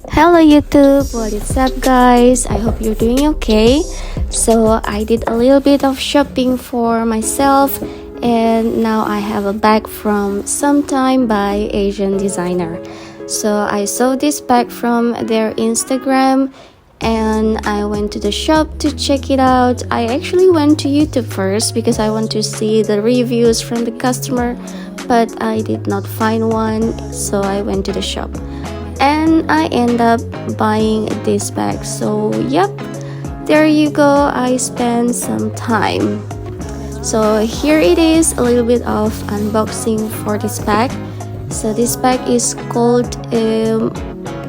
Hello YouTube, what is up guys? I hope you're doing okay. So I did a little bit of shopping for myself and now I have a bag from Sometime by Asian designer. So I saw this bag from their Instagram and I went to the shop to check it out. I actually went to YouTube first because I want to see the reviews from the customer, but I did not find one, so I went to the shop and I end up buying this bag. So yep, there you go. I spent some time. So here it is, a little bit of unboxing for this bag. So this bag is called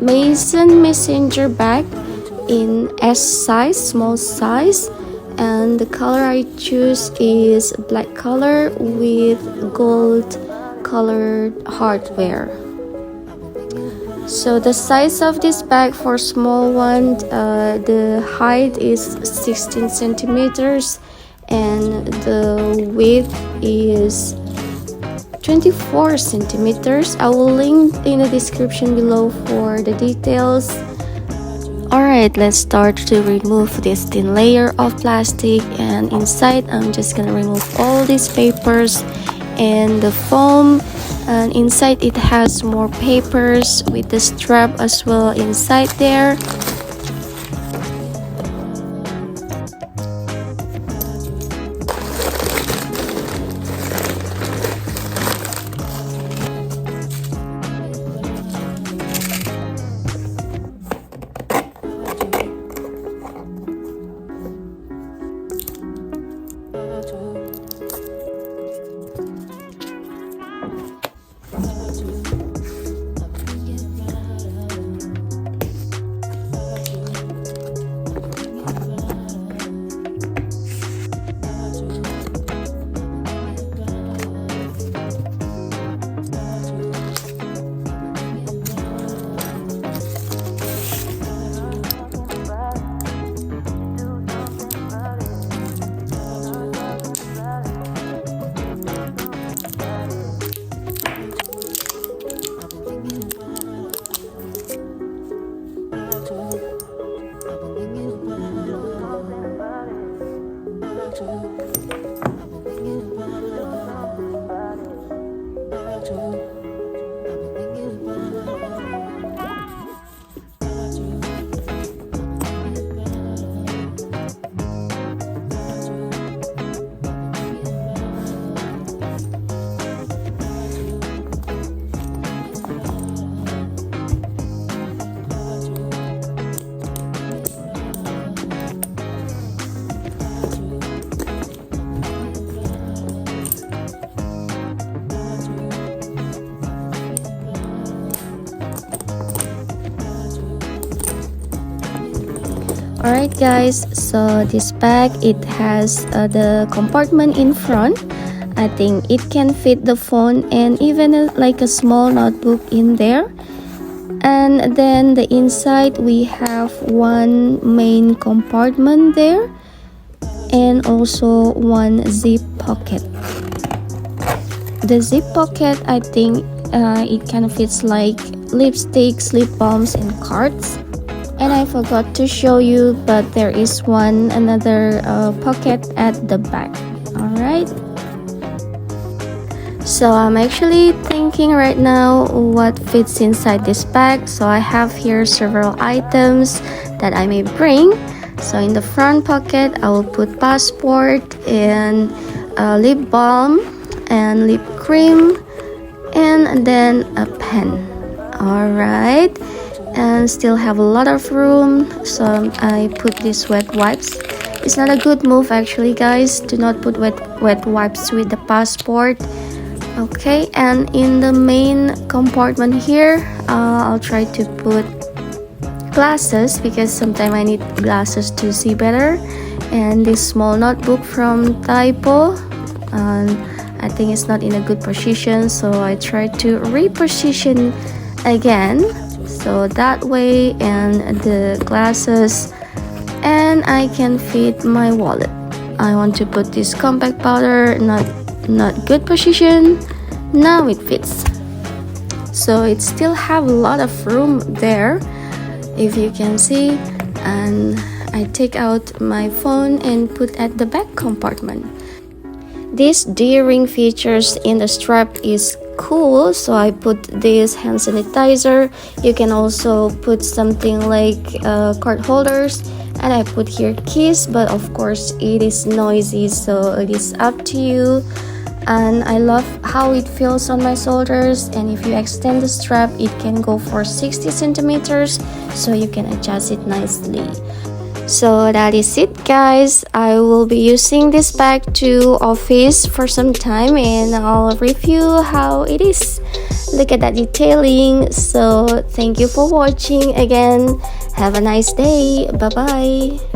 Mason Messenger bag in S size, small size, and the color I choose is black color with gold colored hardware. So the size of this bag for small one, the height is 16 centimeters and the width is 24 centimeters. I will link in the description below for the details. Alright, let's start to remove this thin layer of plastic, and inside I'm just gonna remove all these papers and the foam, and inside it has more papers with the strap as well inside there. Alright guys, so this bag, it has the compartment in front. I think it can fit the phone and even like a small notebook in there. And then the inside we have one main compartment there and also one zip pocket. The zip pocket, I think it kind of fits like lipsticks, lip balms and cards. And I forgot to show you, but there is another pocket at the back. Alright, so I'm actually thinking right now what fits inside this bag. So I have here several items that I may bring. So in the front pocket I will put passport and lip balm and lip cream and then a pen. Alright, and still have a lot of room, so I put these wet wipes. It's not a good move actually guys, do not put wet wipes with the passport. Okay, and in the main compartment here I'll try to put glasses because sometimes I need glasses to see better, and this small notebook from Typo. I think it's not in a good position, so I try to reposition again, so that way, and the glasses, and I can fit my wallet. I want to put this compact powder, not good position. Now it fits, so it still have a lot of room there. if you can see, and I take out my phone and put at the back compartment. This D-ring features in the strap is cool, so I put this hand sanitizer. You can also put something like card holders, and I put here keys, but of course it is noisy, so it is up to you. And I love how it feels on my shoulders, and if you extend the strap it can go for 60 centimeters, so you can adjust it nicely. So that is it, guys. I will be using this bag to office for some time, and I'll review how it is. Look at that detailing. So thank you for watching again. Have a nice day. Bye bye.